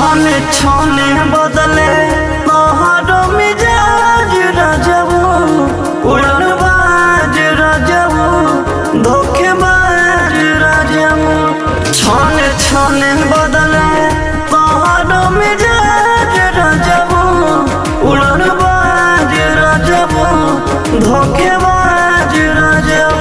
छाने छाने बदले तोहरो मिजाज राजबू, उड़नबाज राजबू, धोखेबाज राजबू। छाने छाने बदले तोहरो मिजाज राजबू, उड़नबाज राजबू, धोखेबाज राजबू।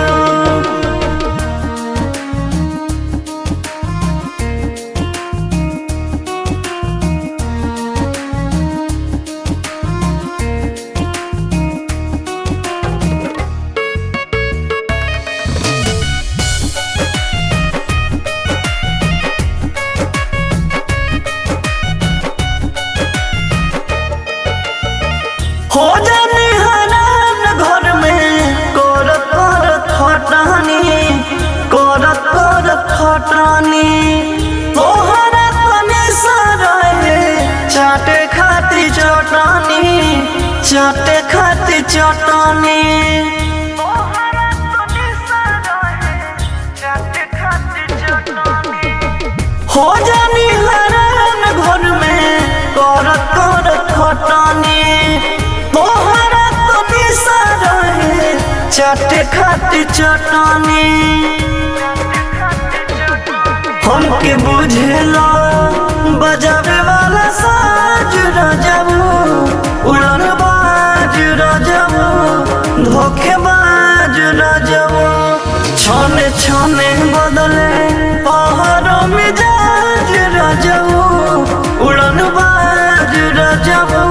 हो जाने हराम घर में करत करत खटानी, करत करत खटानी। तोहरा तने सराय चाटे खाती चटानी, चाटे खाती चटानी। हो जानी हराम घर में करत करत खटानी, तोहरा तो निसारा है चाटे खाती चटानी। हमके बुझेला बजावे वाला साज राजबू, उड़नबाज राजबू, धोखेबाज राजबू। छाने छाने बदले तोहरो मिजाज राजबू, उड़नबाज राजबू,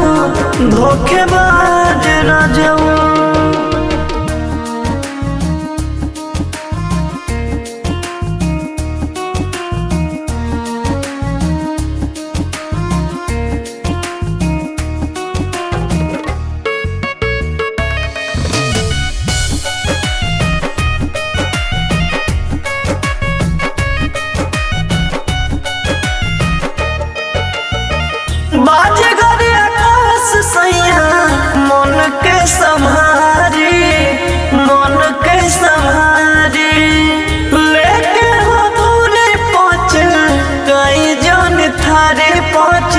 धोखेबाज राजबू। बाजे घरे आकाश सैया मन के संहारी, मन के संहारी। लेके हो दूरी पहुँच कई जन थारे, पहुँच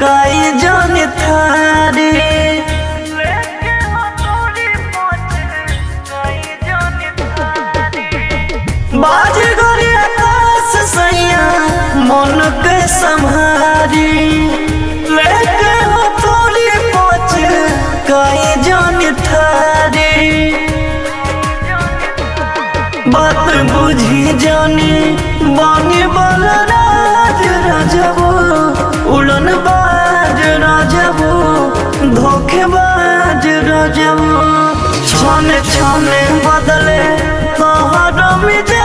कई जन थारे। बाजे घरे आकाश सैया मन के संहारी, लेके हो थोड़ी पहुँच कई जन थारे। बात बुझी जानी बानी बलराज राजबू, उड़नबाज राजबू, धोखेबाज राजबू। छाने छाने बदले तोहरो मिजाज